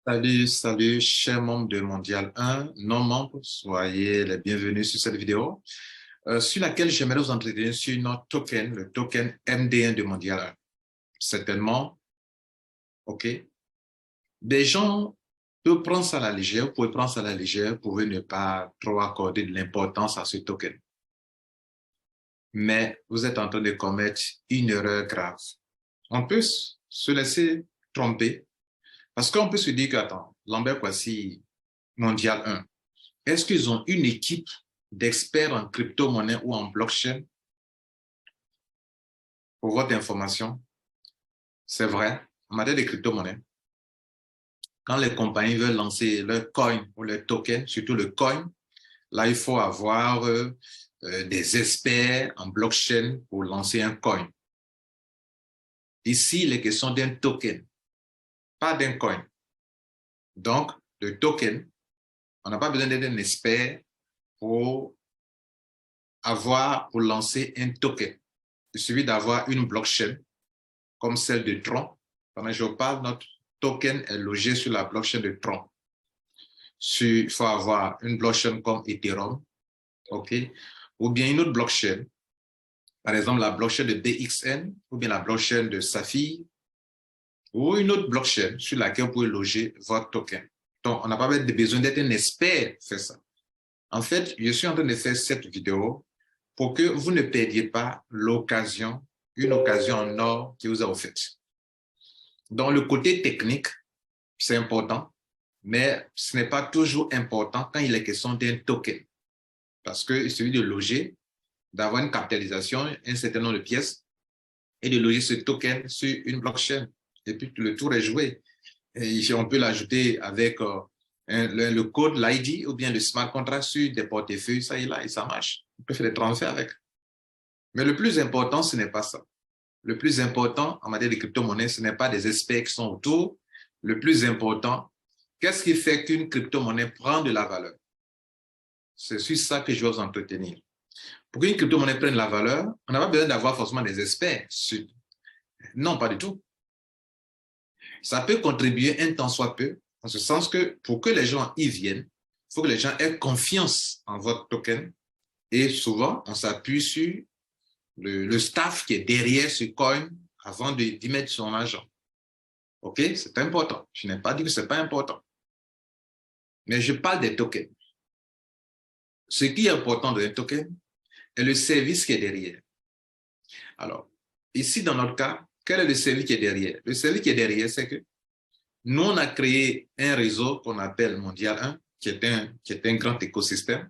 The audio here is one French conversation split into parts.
Salut, salut, chers membres de Mondial 1, non-membres, soyez les bienvenus sur cette vidéo, sur laquelle j'aimerais vous entretenir sur notre token, le token MD1 de Mondial 1. Certainement, OK, des gens peuvent prendre ça à la légère, vous pouvez prendre ça à la légère, vous pouvez ne pas trop accorder de l'importance à ce token. Mais vous êtes en train de commettre une erreur grave. On peut se laisser tromper, parce qu'on peut se dire que, attends, Lambert Kouassi, Mondial 1, est-ce qu'ils ont une équipe d'experts en crypto-monnaie ou en blockchain? Pour votre information, c'est vrai, en matière de crypto-monnaie, quand les compagnies veulent lancer leur coin ou leur token, surtout le coin, là, il faut avoir des experts en blockchain pour lancer un coin. Ici, il est question d'un token, pas d'un coin. Donc, le token, on n'a pas besoin d'être un expert pour lancer un token. Il suffit d'avoir une blockchain comme celle de Tron. Pendant que je parle, notre token est logé sur la blockchain de Tron. Il faut avoir une blockchain comme Ethereum, OK? Ou bien une autre blockchain, par exemple la blockchain de DXN, ou bien la blockchain de Saphir, ou une autre blockchain sur laquelle vous pouvez loger votre token. Donc, on n'a pas besoin d'être un expert pour faire ça. En fait, je suis en train de faire cette vidéo pour que vous ne perdiez pas l'occasion, une occasion en or qui vous a offerte. Donc, le côté technique, c'est important, mais ce n'est pas toujours important quand il est question d'un token. Parce qu'il suffit de loger, d'avoir une capitalisation, un certain nombre de pièces, et de loger ce token sur une blockchain. Et puis, le tour est joué. Et on peut l'ajouter avec le code, l'ID, ou bien le smart contract sur des portefeuilles, ça et là, et ça marche. On peut faire des transferts avec. Mais le plus important, ce n'est pas ça. Le plus important en matière de crypto-monnaie, ce n'est pas des experts qui sont autour. Le plus important, qu'est-ce qui fait qu'une crypto-monnaie prend de la valeur? C'est sur ça que je vais vous entretenir. Pour qu'une crypto-monnaie prenne de la valeur, on n'a pas besoin d'avoir forcément des experts. Non, pas du tout. Ça peut contribuer un tant soit peu, en ce sens que pour que les gens y viennent, il faut que les gens aient confiance en votre token. Et souvent, on s'appuie sur le staff qui est derrière ce coin avant d'y mettre son argent. OK? C'est important. Je n'ai pas dit que ce n'est pas important. Mais je parle des tokens. Ce qui est important dans les tokens est le service qui est derrière. Alors, ici, dans notre cas, quel est le service qui est derrière? Le service qui est derrière, c'est que nous, on a créé un réseau qu'on appelle Mondial 1, qui est un grand écosystème.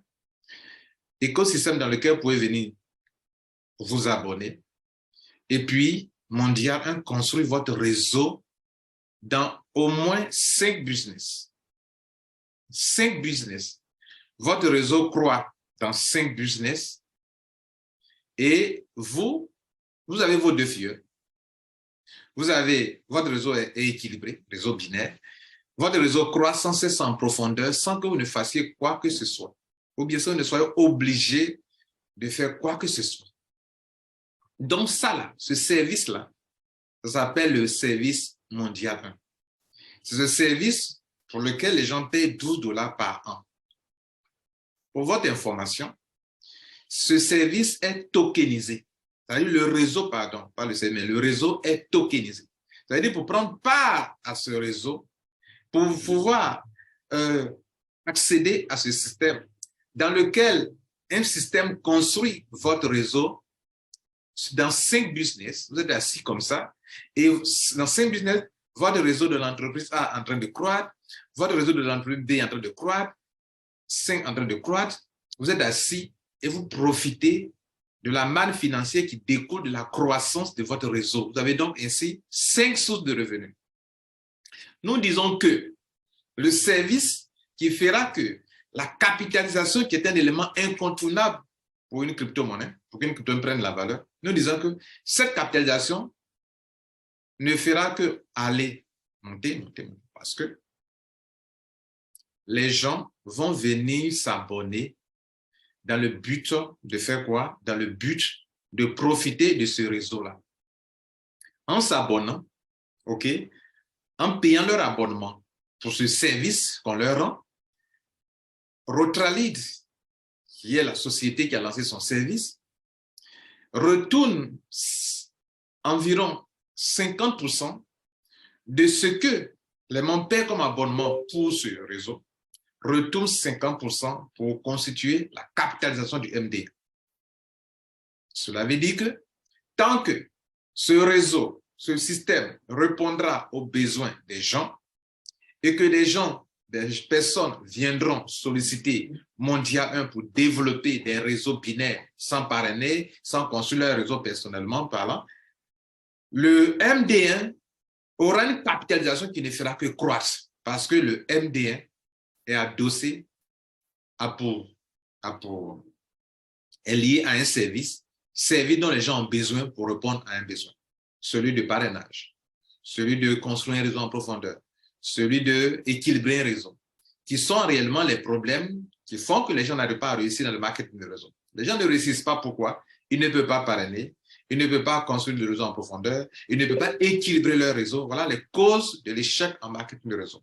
Écosystème dans lequel vous pouvez venir vous abonner. Et puis, Mondial 1 construit votre réseau dans au moins 5 business. 5 business. Votre réseau croît dans 5 business et vous avez vos défis. Votre réseau est équilibré, réseau binaire. Votre réseau croît sans cesse en profondeur sans que vous ne fassiez quoi que ce soit. Ou bien sans que vous ne soyez obligé de faire quoi que ce soit. Donc ça là, ce service-là, ça s'appelle le service Mondial 1. C'est ce service pour lequel les gens payent 12 $ par an. Pour votre information, ce service est tokenisé. C'est-à-dire le réseau, pardon, pas le service, mais le réseau est tokenisé. C'est-à-dire pour prendre part à ce réseau, pour pouvoir accéder à ce système dans lequel un système construit votre réseau dans 5 business, vous êtes assis comme ça, et dans 5 business, votre réseau de l'entreprise A est en train de croître, votre réseau de l'entreprise B est en train de croître, 5 en train de croître, vous êtes assis et vous profitez de la manne financière qui découle de la croissance de votre réseau. Vous avez donc ainsi 5 sources de revenus. Nous disons que le service qui fera que la capitalisation, qui est un élément incontournable pour une crypto-monnaie, pour qu'une crypto-monnaie prenne la valeur, nous disons que cette capitalisation ne fera que aller monter, parce que les gens vont venir s'abonner dans le but de faire quoi? Dans le but de profiter de ce réseau-là. En s'abonnant, OK, en payant leur abonnement, pour ce service qu'on leur rend. Rotralid, qui est la société qui a lancé son service, retourne environ 50% de ce que les membres paient comme abonnement pour ce réseau, retourne 50% pour constituer la capitalisation du MDA. Cela veut dire que tant que ce réseau, ce système répondra aux besoins des gens et que des personnes viendront solliciter Mondial 1 pour développer des réseaux binaires sans parrainer, sans construire leur réseau personnellement parlant, le MD1 aura une capitalisation qui ne fera que croître parce que le MD1 est adossé est lié à un service dont les gens ont besoin pour répondre à un besoin. Celui de parrainage, celui de construire un réseau en profondeur, celui d'équilibrer un réseau, qui sont réellement les problèmes qui font que les gens n'arrivent pas à réussir dans le marketing de réseau. Les gens ne réussissent pas pourquoi? Ils ne peuvent pas parrainer, ils ne peuvent pas construire le réseau en profondeur, ils ne peuvent pas équilibrer leur réseau. Voilà les causes de l'échec en marketing de réseau.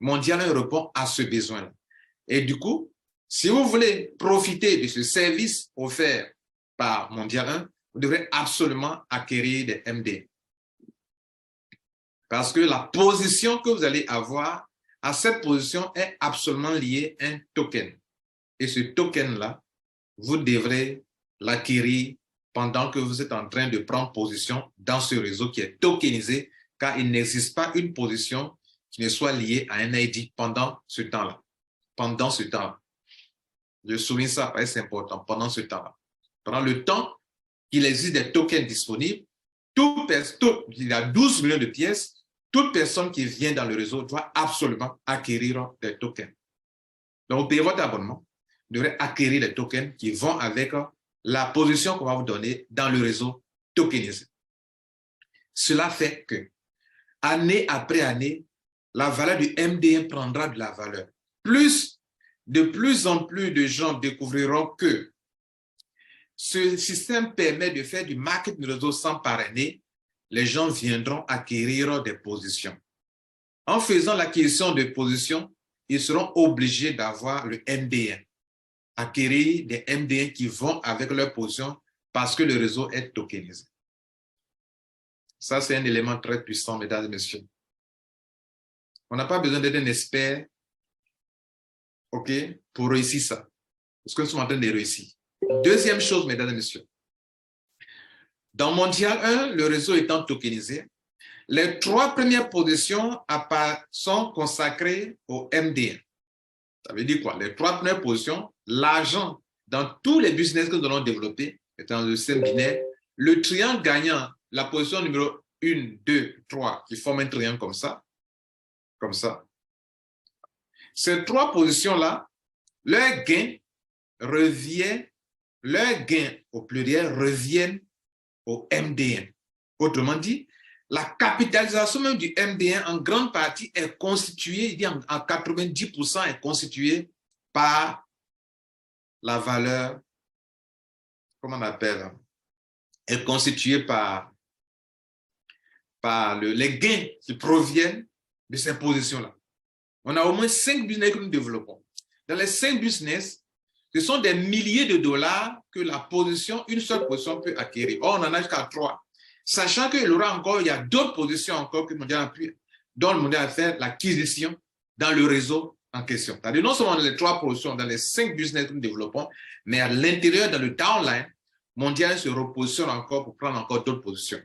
Mondial 1 répond à ce besoin-là. Et du coup, si vous voulez profiter de ce service offert par Mondial 1, vous devrez absolument acquérir des MD. Parce que la position que vous allez avoir, à cette position est absolument liée à un token. Et ce token-là, vous devrez l'acquérir pendant que vous êtes en train de prendre position dans ce réseau qui est tokenisé, car il n'existe pas une position qui ne soit liée à un ID pendant ce temps-là. Pendant ce temps-là. Je souligne ça parce que c'est important. Pendant ce temps-là. Pendant le temps qu'il existe des tokens disponibles, il y a 12 millions de pièces, toute personne qui vient dans le réseau doit absolument acquérir des tokens. Donc, vous payez votre abonnement, vous devrez acquérir des tokens qui vont avec la position qu'on va vous donner dans le réseau tokenisé. Cela fait que, année après année, la valeur du MD1 prendra de la valeur. De plus en plus de gens découvriront que ce système permet de faire du marketing de réseau sans parrainer. Les gens viendront acquérir des positions. En faisant l'acquisition de positions, ils seront obligés d'avoir le MD1. Acquérir des MD1 qui vont avec leur position parce que le réseau est tokenisé. Ça, c'est un élément très puissant, mesdames et messieurs. On n'a pas besoin d'être un expert, OK, pour réussir ça. Parce que nous sommes en train de réussir. Deuxième chose, mesdames et messieurs. Dans Mondial 1, le réseau étant tokenisé, les 3 premières positions sont consacrées au MD1. Ça veut dire quoi? Les 3 premières positions, l'argent dans tous les business que nous allons développer, étant le système binaire, le triangle gagnant, la position numéro 1, 2, 3, qui forme un triangle comme ça. Ces 3 positions-là, leurs gains au pluriel reviennent au MD1. Autrement dit, la capitalisation même du MD1 en grande partie est constituée, en 90% est constituée par la valeur, comment on appelle, est constituée par les gains qui proviennent de ces positions-là. On a au moins 5 business que nous développons. Dans les 5 business, ce sont des milliers de dollars que une seule position peut acquérir. Or, on en a jusqu'à 3. Sachant qu'il y a d'autres positions encore que dont le Mondial a fait l'acquisition dans le réseau en question. C'est-à-dire non seulement dans les 3 positions, dans les 5 business que nous développons, mais à l'intérieur, dans le downline, Mondial se repositionne encore pour prendre encore d'autres positions.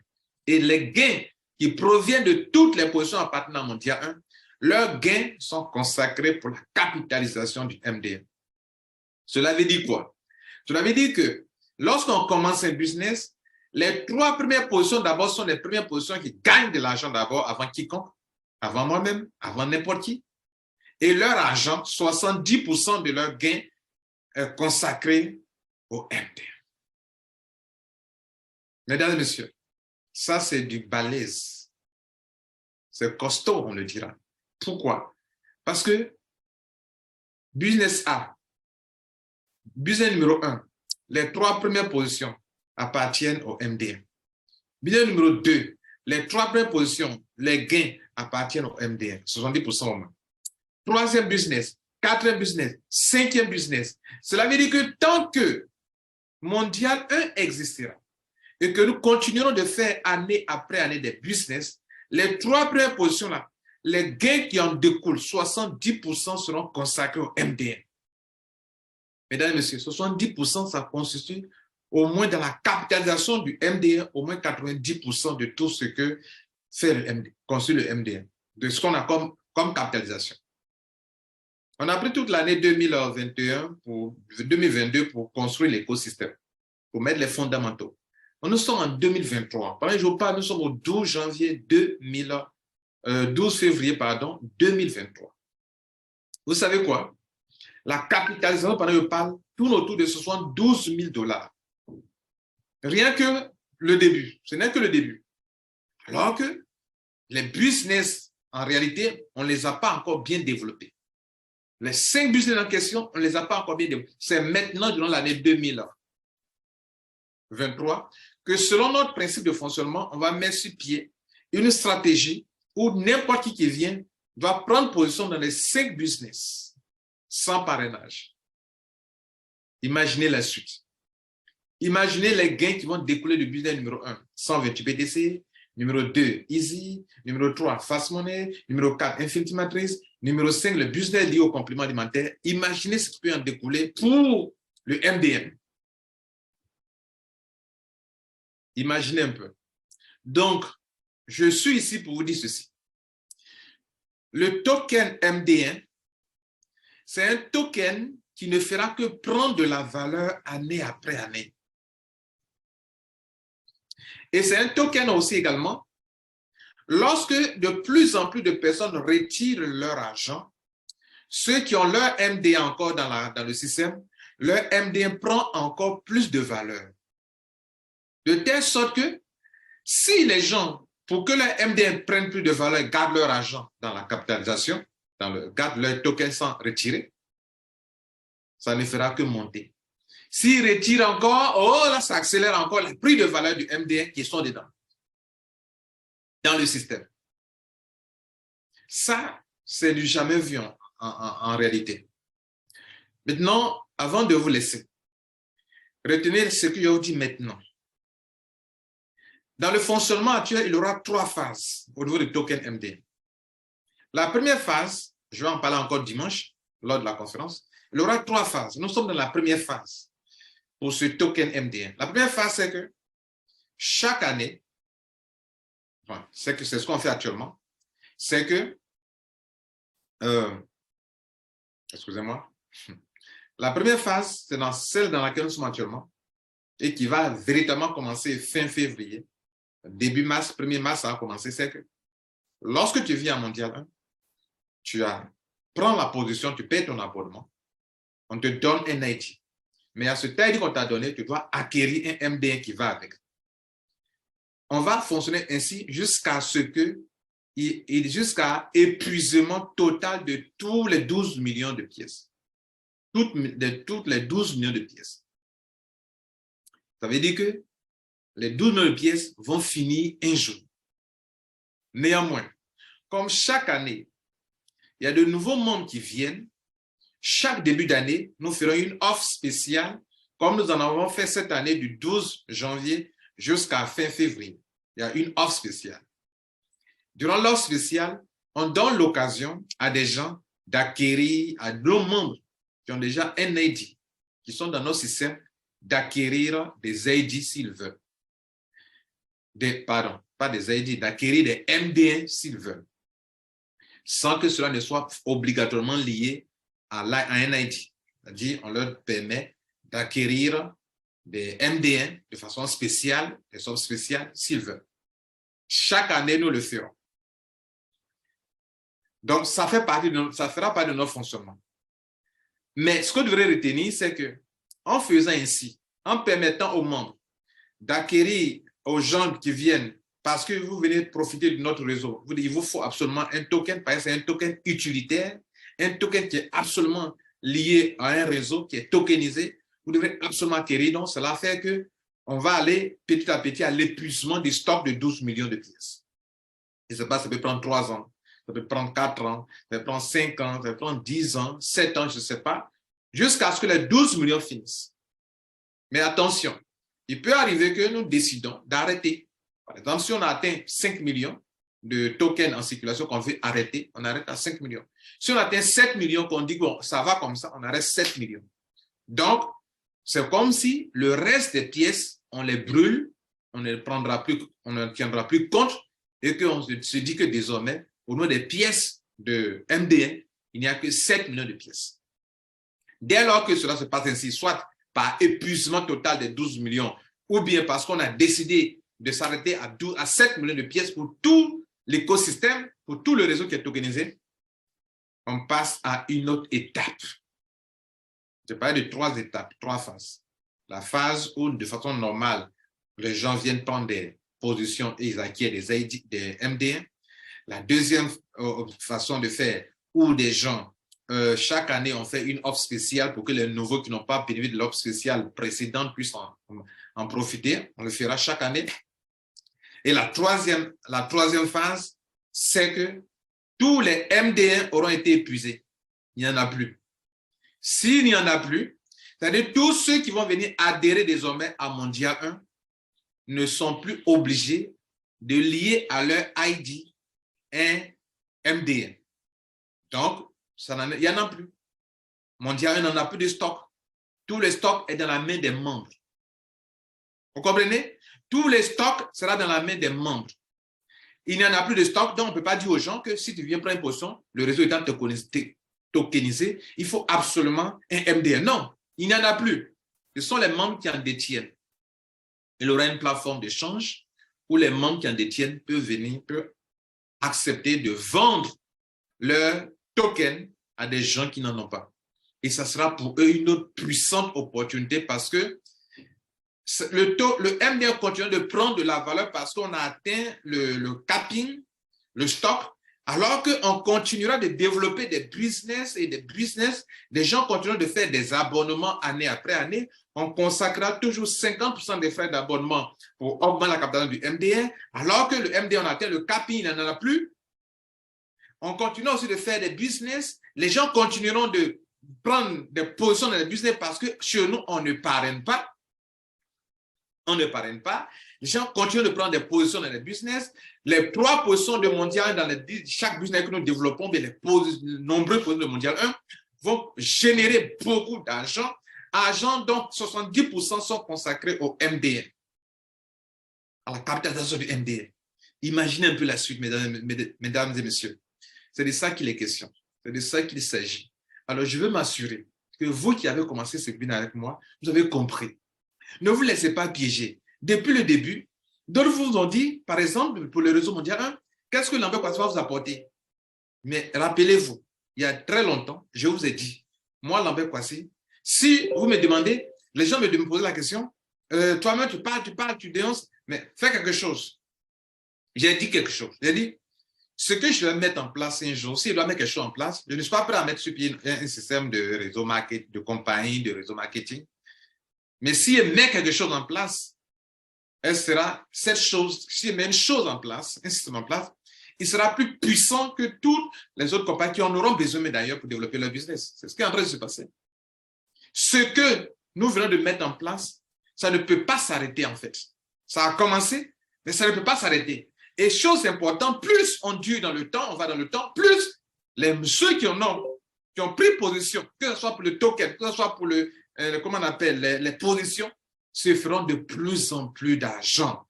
Et les gains qui proviennent de toutes les positions appartenant à Mondial 1, leurs gains sont consacrés pour la capitalisation du MD1. Cela veut dire quoi? Cela veut dire que lorsqu'on commence un business, les 3 premières positions d'abord sont les premières positions qui gagnent de l'argent d'abord avant quiconque, avant moi-même, avant n'importe qui. Et leur argent, 70% de leur gain est consacré au MD1. Mesdames et messieurs, ça c'est du balèze. C'est costaud, on le dira. Pourquoi? Parce que business A, business numéro 1, les 3 premières positions appartiennent au MD1. Business numéro 2, les 3 premières positions, les gains appartiennent au MD1, 70% au moins. troisième business, quatrième business, cinquième business. Cela veut dire que tant que Mondial 1 existera et que nous continuerons de faire année après année des business, les trois premières positions-là, les gains qui en découlent, 70% seront consacrés au MDN. Mesdames et messieurs, 70%, ça constitue au moins dans la capitalisation du MDN, au moins 90% de tout ce que fait le MDN, construit le MDN, de ce qu'on a comme capitalisation. On a pris toute l'année 2021 pour 2022 pour construire l'écosystème, pour mettre les fondamentaux. Nous sommes en 2023. Par exemple, je parle, nous sommes au 12 janvier 12 février 2023. Vous savez quoi? La capitalisation, pendant que je parle, tourne autour de 72 000 $. Rien que le début. Ce n'est que le début. Alors que les business, en réalité, on ne les a pas encore bien développés. Les 5 business en question, on ne les a pas encore bien développés. C'est maintenant, durant l'année 2023, que selon notre principe de fonctionnement, on va mettre sur pied une stratégie où n'importe qui vient doit prendre position dans les 5 business sans parrainage. Imaginez la suite. Imaginez les gains qui vont découler du business numéro 1, 128 BTC, numéro 2, Easy, numéro 3, Fast Money, numéro 4, Infinity Matrix, numéro 5, le business lié au complément alimentaire. Imaginez ce qui peut en découler pour le MDN. Imaginez un peu. Donc, je suis ici pour vous dire ceci. Le token MDN, c'est un token qui ne fera que prendre de la valeur année après année. Et c'est un token aussi également, lorsque de plus en plus de personnes retirent leur argent, ceux qui ont leur MDN encore dans le système, leur MDN prend encore plus de valeur. De telle sorte que si les gens, pour que leur MDN prenne plus de valeur, gardent leur argent dans la capitalisation, gardent leur token sans retirer, ça ne fera que monter. S'ils retirent encore, oh là, ça accélère encore le prix de valeur du MDN qui sont dedans, dans le système. Ça, c'est du jamais vu en réalité. Maintenant, avant de vous laisser, retenez ce que je vous dis maintenant. Dans le fonctionnement actuel, il y aura 3 phases au niveau du token MDN. La première phase, je vais en parler encore dimanche, lors de la conférence, il y aura 3 phases. Nous sommes dans la première phase pour ce token MDN. La première phase, c'est que chaque année, c'est ce qu'on fait actuellement, c'est que, excusez-moi, la première phase, c'est celle dans laquelle nous sommes actuellement et qui va véritablement commencer fin février, début mars, 1er mars, ça va commencer, c'est que lorsque tu viens à Mondial 1, prends la position, tu payes ton abonnement, on te donne un ID. Mais à ce ID qu'on t'a donné, tu dois acquérir un MDN qui va avec. On va fonctionner ainsi jusqu'à jusqu'à épuisement total de tous les 12 millions de pièces. Toutes les 12 millions de pièces. Ça veut dire que les 12 millions de pièces vont finir un jour. Néanmoins, comme chaque année, il y a de nouveaux membres qui viennent, chaque début d'année, nous ferons une offre spéciale, comme nous en avons fait cette année du 12 janvier jusqu'à fin février. Il y a une offre spéciale. Durant l'offre spéciale, on donne l'occasion à des gens d'acquérir, à nos membres qui ont déjà un ID, qui sont dans notre système, d'acquérir des ID s'ils veulent. Pas des ID, d'acquérir des MDN s'ils veulent, sans que cela ne soit obligatoirement lié à un ID. C'est-à-dire, on leur permet d'acquérir des MDN de façon spéciale, des sommes spéciales s'ils veulent. Chaque année, nous le ferons. Donc, ça fera partie de notre fonctionnement. Mais ce que vous devrez retenir, c'est que en faisant ainsi, en permettant aux membres d'acquérir aux gens qui viennent, parce que vous venez profiter de notre réseau, il vous faut absolument un token, parce que c'est un token utilitaire, un token qui est absolument lié à un réseau qui est tokenisé, vous devrez absolument acquérir. Donc, cela fait qu'on va aller petit à petit à l'épuisement des stocks de 12 millions de pièces. Et ça peut prendre 3 ans, ça peut prendre 4 ans, ça peut prendre 5 ans, ça peut prendre 10 ans, 7 ans, je ne sais pas, jusqu'à ce que les 12 millions finissent. Mais attention, il peut arriver que nous décidons d'arrêter. Par exemple, si on a atteint 5 millions de tokens en circulation qu'on veut arrêter, on arrête à 5 millions. Si on atteint 7 millions, qu'on dit bon, ça va comme ça, on arrête 7 millions. Donc, c'est comme si le reste des pièces, on les brûle, on ne prendra plus, on ne tiendra plus compte et qu'on se dit que désormais, au nom des pièces de MD1, il n'y a que 7 millions de pièces. Dès lors que cela se passe ainsi, soit par épuisement total des 12 millions, ou bien parce qu'on a décidé de s'arrêter à 7 millions de pièces pour tout l'écosystème, pour tout le réseau qui est tokenisé, on passe à une autre étape. Je parlais de 3 étapes, 3 phases. La phase où, de façon normale, les gens viennent prendre des positions et ils acquièrent des MD1. La deuxième façon de faire, où des gens, chaque année, on fait une offre spéciale pour que les nouveaux qui n'ont pas bénéficié de l'offre spéciale précédente puissent en profiter. On le fera chaque année. Et la troisième phase, c'est que tous les MD1 auront été épuisés. Il n'y en a plus. S'il n'y en a plus, c'est-à-dire tous ceux qui vont venir adhérer désormais à Mondial 1 ne sont plus obligés de lier à leur ID un MD1. Donc, il n'y en a plus. Mondial 1 n'en a plus de stock. Tout le stock est dans la main des membres. Vous comprenez? Tout le stock sera dans la main des membres. Il n'y en a plus de stock, donc on ne peut pas dire aux gens que si tu viens prendre une potion, le réseau étant tokenisé, il faut absolument un MD1. Non, il n'y en a plus. Ce sont les membres qui en détiennent. Il y aura une plateforme d'échange où les membres qui en détiennent peuvent accepter de vendre leur token à des gens qui n'en ont pas. Et ça sera pour eux une autre puissante opportunité parce que le MD1 continue de prendre de la valeur parce qu'on a atteint le capping, le stock, alors qu'on continuera de développer des business et des business, les gens continueront de faire des abonnements année après année, on consacrera toujours 50% des frais d'abonnement pour augmenter la capitalisation du MD1, alors que le MD1 on a atteint le capping, il n'en a plus. On continue aussi de faire des business, les gens continueront de prendre des positions dans les business parce que chez nous, on ne parraine pas. On ne parraine pas. Les gens continuent de prendre des positions dans les business. Les 3 positions de Mondial 1 dans chaque business que nous développons, mais les nombreuses positions de Mondial 1 vont générer beaucoup d'argent. Argent dont 70% sont consacrés au MD1, à la capitalisation du MD1. Imaginez un peu la suite, mesdames et messieurs. C'est de ça qu'il est question. C'est de ça qu'il s'agit. Alors, je veux m'assurer que vous qui avez commencé ce webinaire avec moi, vous avez compris. Ne vous laissez pas piéger. Depuis le début, d'autres vous ont dit, par exemple, pour le réseau mondial 1, qu'est-ce que Lambert Kouassi va vous apporter? Mais rappelez-vous, il y a très longtemps, je vous ai dit, moi, Lambert Kouassi, si vous me demandez, les gens me posent la question, toi-même, tu parles, tu dénonces, mais fais quelque chose. J'ai dit quelque chose. J'ai dit, ce que je vais mettre en place un jour, si je dois mettre quelque chose en place, je ne suis pas prêt à mettre sur pied un système de réseau marketing, de compagnie, de réseau marketing. Mais si elle met quelque chose en place, elle sera cette chose, si elle met une chose en place, un système en place, il sera plus puissant que toutes les autres compagnies qui en auront besoin d'ailleurs pour développer leur business. C'est ce qui est en train de se passer. Ce que nous venons de mettre en place, ça ne peut pas s'arrêter en fait. Ça a commencé, mais ça ne peut pas s'arrêter. Et chose importante, plus on dure dans le temps, on va dans le temps, plus ceux qui ont pris position, que ce soit pour le token, que ce soit pour comment on appelle, les positions, se feront de plus en plus d'argent.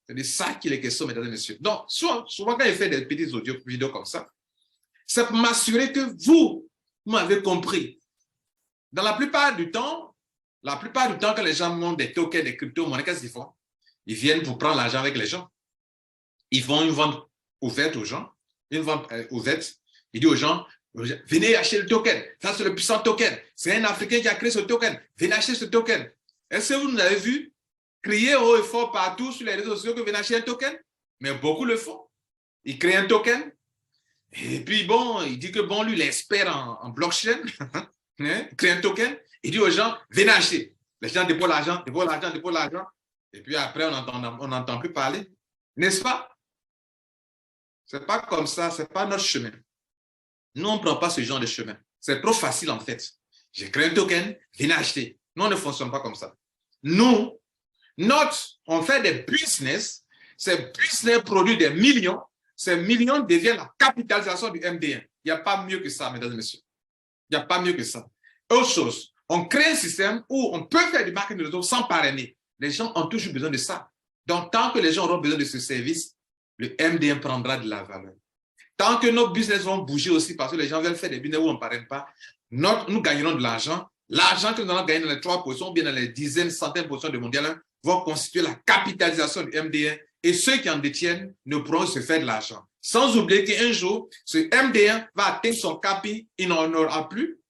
C'est de ça qu'il est question, mesdames et messieurs. Donc, souvent quand je fais des petits vidéos comme ça, c'est pour m'assurer que vous m'avez compris. Dans la plupart du temps, quand les gens montent des tokens, des crypto-monnaies, qu'est-ce qu'ils font? Ils viennent pour prendre l'argent avec les gens. Ils font une vente ouverte aux gens, une vente ouverte. Ils disent aux gens, venez acheter le token. Ça, c'est le puissant token. C'est un Africain qui a créé ce token. Venez acheter ce token. Est-ce que vous nous avez vu crier haut et fort partout sur les réseaux sociaux que venez acheter un token? Mais beaucoup le font. Ils créent un token. Et puis, bon, il dit que, bon, lui, il est expert en blockchain. Il crée un token. Il dit aux gens, venez acheter. Les gens déposent l'argent, déposent l'argent, déposent l'argent. Et puis après, on n'entend plus parler. N'est-ce pas? C'est pas comme ça, c'est pas notre chemin. Nous, on ne prend pas ce genre de chemin. C'est trop facile, en fait. J'ai créé un token, venez acheter. Nous, on ne fonctionne pas comme ça. Nous, on fait des business, ces business produisent des millions, ces millions deviennent la capitalisation du MD1. Il n'y a pas mieux que ça, mesdames et messieurs. Il n'y a pas mieux que ça. Autre chose, on crée un système où on peut faire du marketing de réseau sans parrainer. Les gens ont toujours besoin de ça. Donc, tant que les gens auront besoin de ce service, le MD1 prendra de la valeur. Tant que nos business vont bouger aussi parce que les gens veulent faire des business où on ne parraine pas, nous gagnerons de l'argent. L'argent que nous allons gagner dans les 3 positions, ou bien dans les dizaines, centaines de positions de mondial, vont constituer la capitalisation du MD1 et ceux qui en détiennent ne pourront se faire de l'argent. Sans oublier qu'un jour, ce MD1 va atteindre son capi, il n'en aura plus.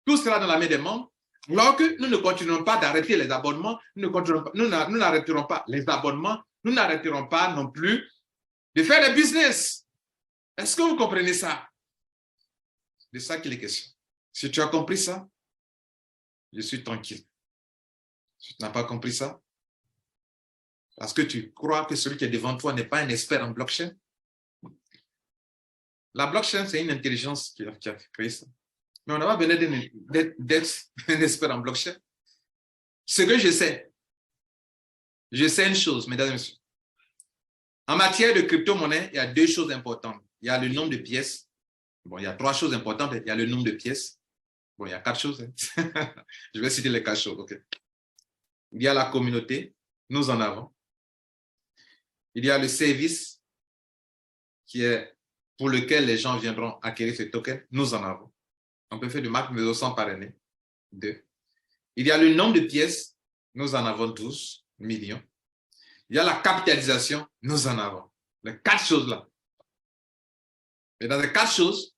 Tout sera dans la main des membres. Alors que nous ne continuerons pas d'arrêter les abonnements, nous n'arrêterons pas les abonnements, nous n'arrêterons pas non plus de faire des business. Est-ce que vous comprenez ça? C'est de ça qu'il est question. Si tu as compris ça, je suis tranquille. Si tu n'as pas compris ça, parce que tu crois que celui qui est devant toi n'est pas un expert en blockchain. La blockchain, c'est une intelligence qui a créé ça. Mais on n'a pas besoin d'être un expert en blockchain. Ce que je sais une chose, mesdames et messieurs. En matière de crypto-monnaie, il y a 2 choses importantes. Il y a le nombre de pièces. Bon, il y a 3 choses importantes. Il y a le nombre de pièces. Bon, il y a 4 choses. Hein. Je vais citer les 4 choses. Okay. Il y a la communauté. Nous en avons. Il y a le service pour lequel les gens viendront acquérir ce token. Nous en avons. On peut faire du marketing de 200 par année. 2. Il y a le nombre de pièces. Nous en avons 12 millions. Il y a la capitalisation. Nous en avons. Les 4 choses-là. Et dans les 4 choses,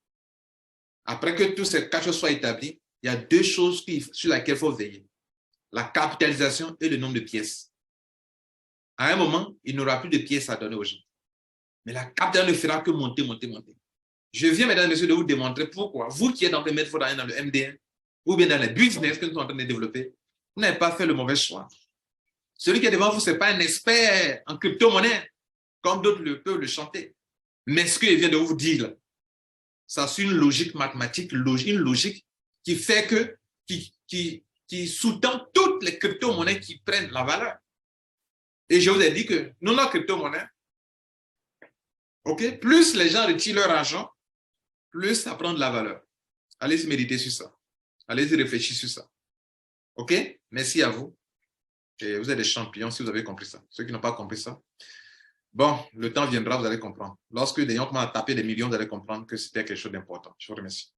après que toutes ces 4 choses soient établies, il y a 2 choses sur lesquelles il faut veiller. La capitalisation et le nombre de pièces. À un moment, il n'y aura plus de pièces à donner aux gens. Mais la capitalisation ne fera que monter, monter, monter. Je viens, mesdames et messieurs, de vous démontrer pourquoi vous qui êtes en train de mettre votre argent dans le MD1 ou bien dans les business que nous sommes en train de développer, vous n'avez pas fait le mauvais choix. Celui qui est devant vous, ce n'est pas un expert en crypto-monnaie, comme d'autres peuvent le chanter. Mais ce qu'il vient de vous dire, là, ça suit une logique mathématique, une logique qui fait que, qui sous-tend toutes les crypto-monnaies qui prennent la valeur. Et je vous ai dit que nous, nos crypto-monnaies, okay, plus les gens retirent leur argent, plus ça prend de la valeur. Allez-y méditer sur ça. Allez-y réfléchir sur ça. OK? Merci à vous. Et vous êtes des champions si vous avez compris ça. Ceux qui n'ont pas compris ça, bon, le temps viendra, vous allez comprendre. Lorsque des gens commencent à taper des millions, vous allez comprendre que c'était quelque chose d'important. Je vous remercie.